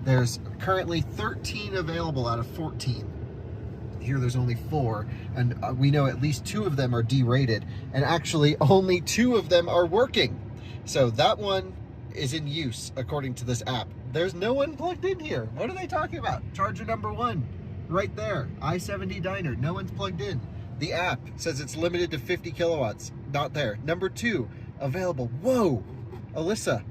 There's currently 13 available out of 14. Here there's only 4, and we know at least 2 of them are derated, and actually only 2 of them are working. So that one is in use according to this app. There's no one plugged in here. What are they talking about? Charger number 1, right there, I-70 Diner, no one's plugged in. The app says it's limited to 50 kilowatts, not there. Number 2, available. Whoa, Alyssa.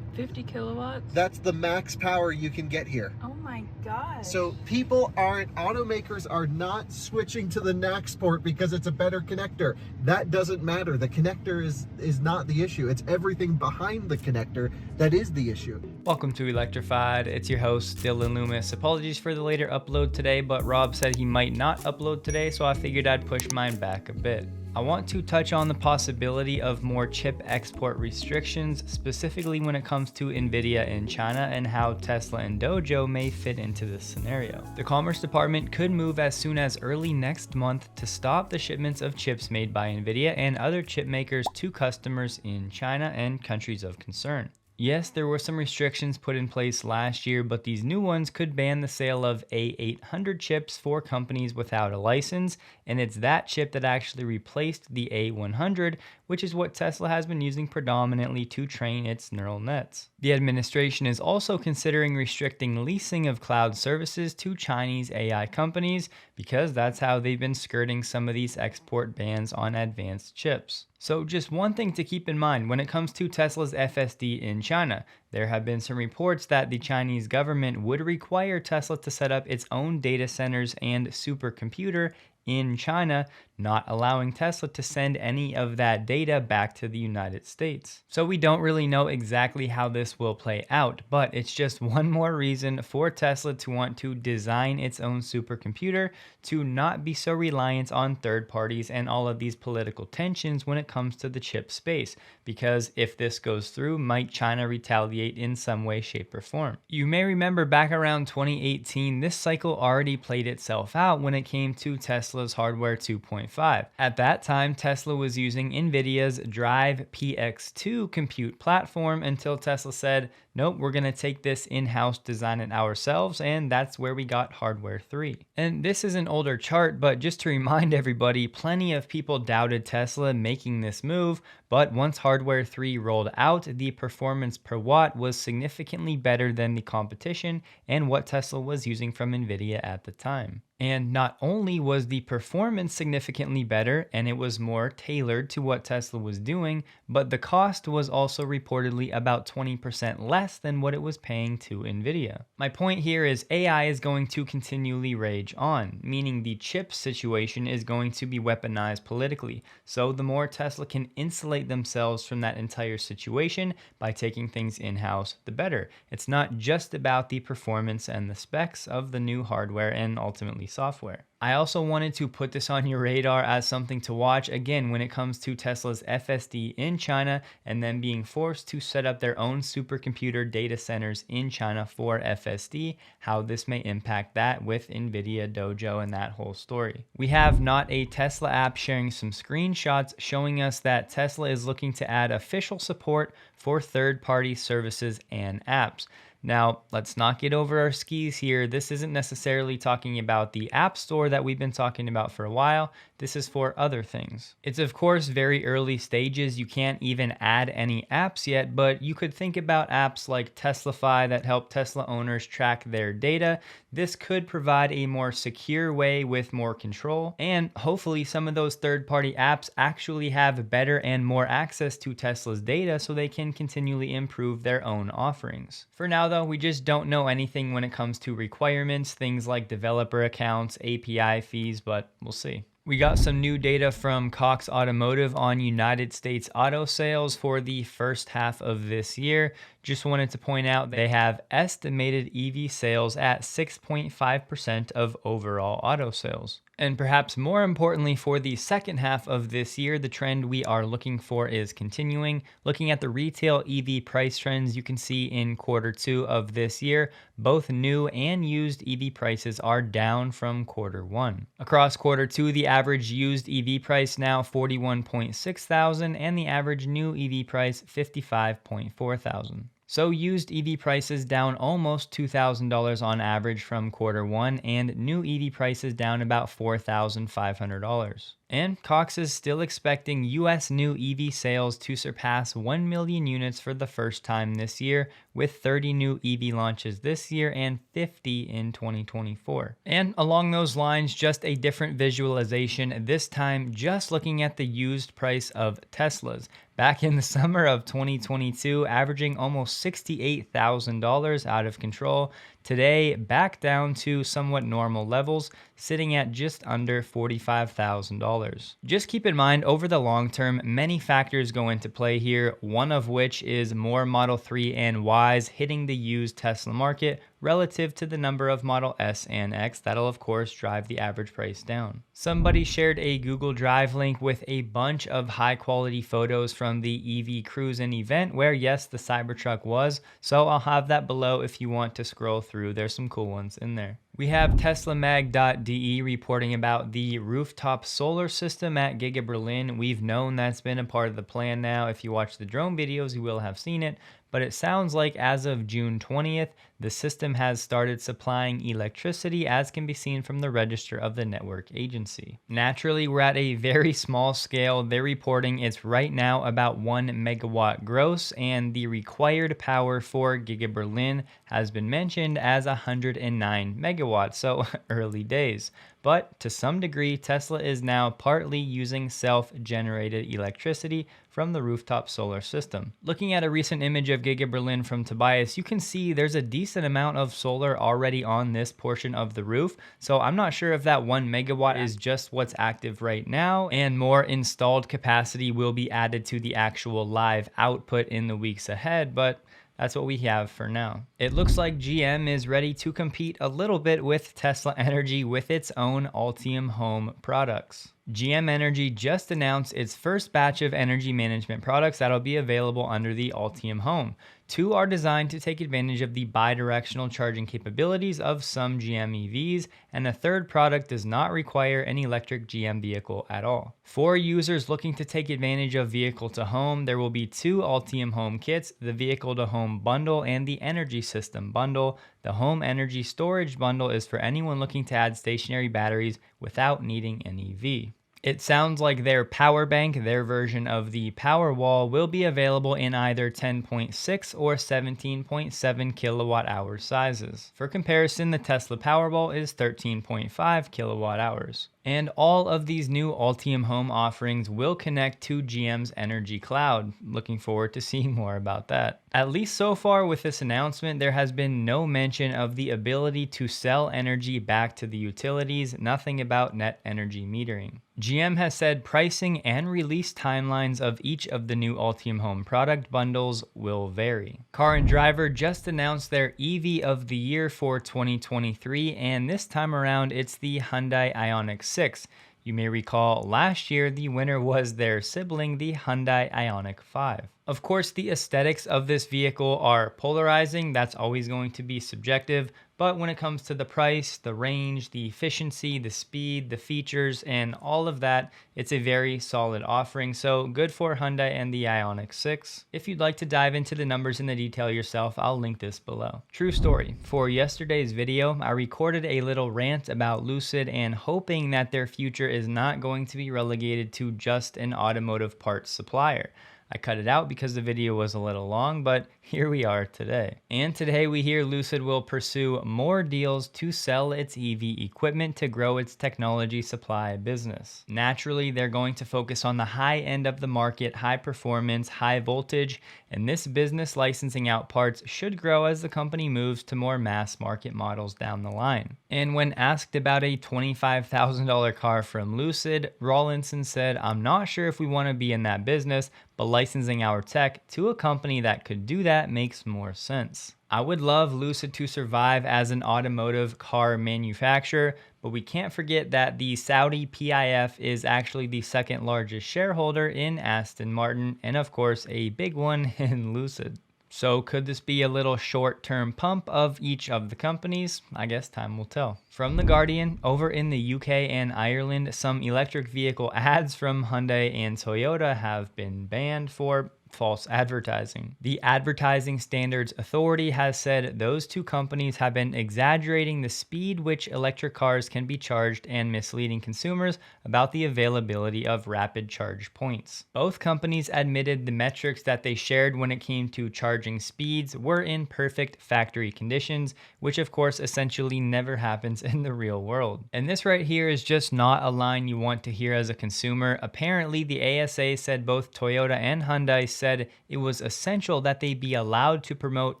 50 kilowatts? That's the max power you can get here. Oh my gosh. So automakers are not switching to the NACS port because it's a better connector. That doesn't matter. The connector is not the issue. It's everything behind the connector that is the issue. Welcome to Electrified. It's your host, Dylan Loomis. Apologies for the later upload today, but Rob said he might not upload today, so I figured I'd push mine back a bit. I want to touch on the possibility of more chip export restrictions, specifically when it comes to Nvidia in China and how Tesla and Dojo may fit into this scenario. The Commerce Department could move as soon as early next month to stop the shipments of chips made by Nvidia and other chip makers to customers in China and countries of concern. Yes, there were some restrictions put in place last year, but these new ones could ban the sale of A800 chips for companies without a license, and it's that chip that actually replaced the A100, which is what Tesla has been using predominantly to train its neural nets. The administration is also considering restricting leasing of cloud services to Chinese AI companies because that's how they've been skirting some of these export bans on advanced chips. So just one thing to keep in mind when it comes to Tesla's FSD in China. There have been some reports that the Chinese government would require Tesla to set up its own data centers and supercomputer in China, not allowing Tesla to send any of that data back to the United States. So we don't really know exactly how this will play out, but it's just one more reason for Tesla to want to design its own supercomputer to not be so reliant on third parties and all of these political tensions when it comes to the chip space, because if this goes through, might China retaliate in some way, shape, or form? You may remember back around 2018, this cycle already played itself out when it came to Tesla's Hardware 2.5. At that time, Tesla was using Nvidia's Drive PX2 compute platform until Tesla said, nope, we're going to take this in-house, design it ourselves, and that's where we got Hardware 3. And this is an older chart, but just to remind everybody, plenty of people doubted Tesla making this move, but once Hardware 3 rolled out, the performance per watt was significantly better than the competition and what Tesla was using from Nvidia at the time. And not only was the performance significantly better and it was more tailored to what Tesla was doing, but the cost was also reportedly about 20% less than what it was paying to Nvidia. My point here is AI is going to continually rage on, meaning the chip situation is going to be weaponized politically. So the more Tesla can insulate themselves from that entire situation by taking things in-house, the better. It's not just about the performance and the specs of the new hardware and ultimately software. I also wanted to put this on your radar as something to watch again when it comes to Tesla's FSD in China and then being forced to set up their own supercomputer data centers in China for FSD, how this may impact that with Nvidia, Dojo, and that whole story. We have Not a Tesla app sharing some screenshots showing us that Tesla is looking to add official support for third-party services and apps. Now, let's not get over our skis here. This isn't necessarily talking about the App Store that we've been talking about for a while. This is for other things. It's of course very early stages. You can't even add any apps yet, but you could think about apps like Teslafy that help Tesla owners track their data. This could provide a more secure way with more control, and hopefully some of those third-party apps actually have better and more access to Tesla's data so they can continually improve their own offerings. For now though, we just don't know anything when it comes to requirements, things like developer accounts, API fees, but we'll see. We got some new data from Cox Automotive on United States auto sales for the first half of this year. Just wanted to point out they have estimated EV sales at 6.5% of overall auto sales. And perhaps more importantly, for the second half of this year, the trend we are looking for is continuing. Looking at the retail EV price trends, you can see in Q2 of this year, both new and used EV prices are down from Q1. Across Q2, the average used EV price now $41.6 thousand and the average new EV price $55.4 thousand. So used EV prices down almost $2,000 on average from Q1, and new EV prices down about $4,500. And Cox is still expecting US new EV sales to surpass 1 million units for the first time this year, with 30 new EV launches this year and 50 in 2024. And along those lines, just a different visualization, this time just looking at the used price of Teslas. Back in the summer of 2022, averaging almost $68,000, out of control. Today, back down to somewhat normal levels, sitting at just under $45,000. Just keep in mind, over the long term, many factors go into play here, one of which is more Model 3 and Ys hitting the used Tesla market relative to the number of Model S and X. That'll of course drive the average price down. Somebody shared a Google Drive link with a bunch of high quality photos from the EV Cruise-In event where, yes, the Cybertruck was, so I'll have that below if you want to scroll through. There's some cool ones in there. We have TeslaMag.de reporting about the rooftop solar system at Giga Berlin. We've known that's been a part of the plan now. If you watch the drone videos, you will have seen it. But it sounds like as of June 20th, the system has started supplying electricity, as can be seen from the register of the network agency. Naturally, we're at a very small scale. They're reporting it's right now about 1 megawatt gross, and the required power for Giga Berlin has been mentioned as 109 megawatts, so early days. But to some degree, Tesla is now partly using self-generated electricity from the rooftop solar system. Looking at a recent image of Giga Berlin from Tobias, you can see there's a decent amount of solar already on this portion of the roof. So I'm not sure if that 1 megawatt is just what's active right now, and more installed capacity will be added to the actual live output in the weeks ahead, but that's what we have for now. It looks like GM is ready to compete a little bit with Tesla Energy with its own Ultium Home products. GM Energy just announced its first batch of energy management products that'll be available under the Ultium Home. 2 are designed to take advantage of the bidirectional charging capabilities of some GM EVs, and a third product does not require an electric GM vehicle at all. For users looking to take advantage of vehicle to home, there will be 2 Ultium Home kits, the vehicle to home bundle and the energy system bundle. The home energy storage bundle is for anyone looking to add stationary batteries without needing an EV. It sounds like their power bank, their version of the Powerwall, will be available in either 10.6 or 17.7 kilowatt hour sizes. For comparison, the Tesla Powerwall is 13.5 kilowatt hours. And all of these new Ultium Home offerings will connect to GM's Energy Cloud. Looking forward to seeing more about that. At least so far with this announcement, there has been no mention of the ability to sell energy back to the utilities, nothing about net energy metering. GM has said pricing and release timelines of each of the new Ultium Home product bundles will vary. Car and Driver just announced their EV of the year for 2023, and this time around it's the Hyundai Ioniq 6. You may recall last year the winner was their sibling, the Hyundai Ioniq 5. Of course, the aesthetics of this vehicle are polarizing. That's always going to be subjective. But when it comes to the price, the range, the efficiency, the speed, the features, and all of that, it's a very solid offering. So good for Hyundai and the Ioniq 6. If you'd like to dive into the numbers in the detail yourself, I'll link this below. True story. For yesterday's video, I recorded a little rant about Lucid and hoping that their future is not going to be relegated to just an automotive parts supplier. I cut it out because the video was a little long, but here we are today. And today we hear Lucid will pursue more deals to sell its EV equipment to grow its technology supply business. Naturally, they're going to focus on the high end of the market, high performance, high voltage, and this business licensing out parts should grow as the company moves to more mass market models down the line. And when asked about a $25,000 car from Lucid, Rawlinson said, "I'm not sure if we want to be in that business, but licensing our tech to a company that could do that makes more sense." I would love Lucid to survive as an automotive car manufacturer, but we can't forget that the Saudi PIF is actually the second largest shareholder in Aston Martin, and of course a big one in Lucid. So could this be a little short-term pump of each of the companies? I guess time will tell. From The Guardian, over in the UK and Ireland, some electric vehicle ads from Hyundai and Toyota have been banned for false advertising. The Advertising Standards Authority has said those two companies have been exaggerating the speed which electric cars can be charged and misleading consumers about the availability of rapid charge points. Both companies admitted the metrics that they shared when it came to charging speeds were in perfect factory conditions, which of course essentially never happens in the real world. And this right here is just not a line you want to hear as a consumer. Apparently, the ASA said both Toyota and Hyundai said it was essential that they be allowed to promote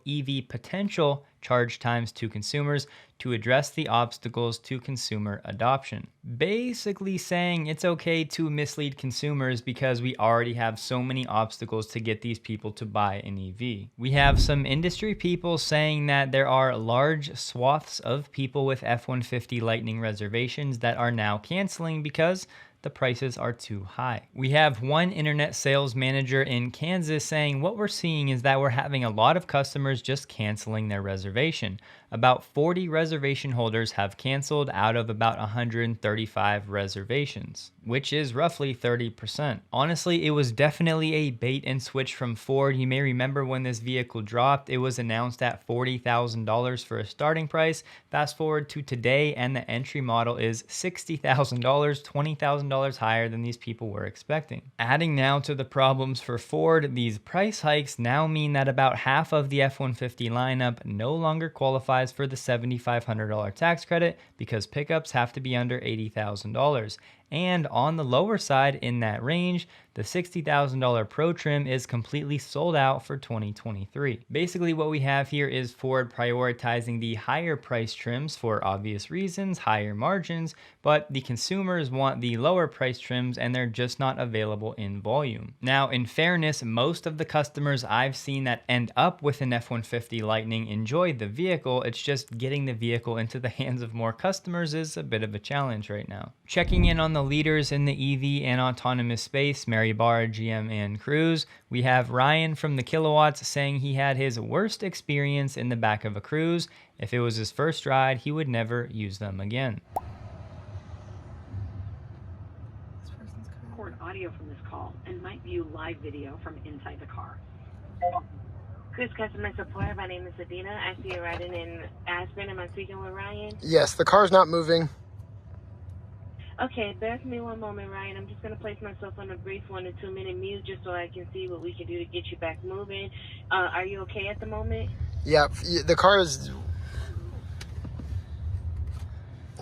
EV potential charge times to consumers to address the obstacles to consumer adoption. Basically saying it's okay to mislead consumers because we already have so many obstacles to get these people to buy an EV. We have some industry people saying that there are large swaths of people with F-150 Lightning reservations that are now canceling because the prices are too high. We have one internet sales manager in Kansas saying what we're seeing is that we're having a lot of customers just canceling their reservation. About 40 reservation holders have canceled out of about 135 reservations, which is roughly 30%. Honestly, it was definitely a bait and switch from Ford. You may remember when this vehicle dropped, it was announced at $40,000 for a starting price. Fast forward to today and the entry model is $60,000, $20,000 higher than these people were expecting. Adding now to the problems for Ford, these price hikes now mean that about half of the F-150 lineup no longer qualifies for the $7,500 tax credit because pickups have to be under $80,000. And on the lower side in that range, the $60,000 Pro trim is completely sold out for 2023. Basically what we have here is Ford prioritizing the higher price trims for obvious reasons, higher margins, but the consumers want the lower price trims and they're just not available in volume. Now, in fairness, most of the customers I've seen that end up with an F-150 Lightning enjoy the vehicle. It's just getting the vehicle into the hands of more customers is a bit of a challenge right now. Checking in on the leaders in the EV and autonomous space, Mary Barr, GM, and Cruise, we have Ryan from the Kilowatts saying he had his worst experience in the back of a Cruise. If it was his first ride, he would never use them again. Record audio from this call and might view live video from inside the car. Cruise customer support, my name is Adina. I see you riding in Aspen. Am I speaking with Ryan? Yes, the car's not moving. Okay, bear with me one moment, Ryan. I'm just going to place myself on a brief 1 to 2 minute mute just so I can see what we can do to get you back moving. Are you okay at the moment? Yeah, the car is...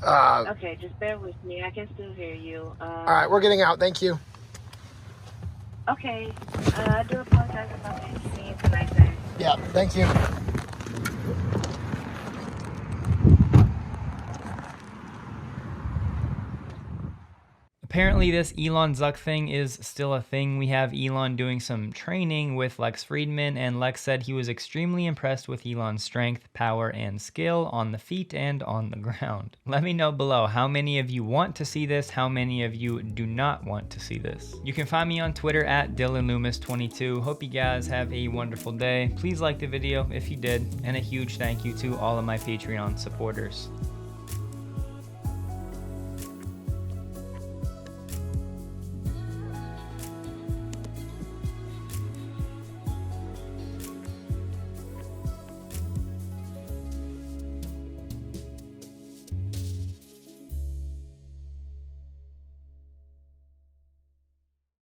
okay, just bear with me. I can still hear you. all right, we're getting out. Thank you. Okay. I do apologize about the inconvenience tonight, sir. Yeah, thank you. Apparently this Elon Zuck thing is still a thing. We have Elon doing some training with Lex Friedman, and Lex said he was extremely impressed with Elon's strength, power, and skill on the feet and on the ground. Let me know below how many of you want to see this, how many of you do not want to see this. You can find me on Twitter at DylanLoomis22. Hope you guys have a wonderful day. Please like the video if you did, and a huge thank you to all of my Patreon supporters.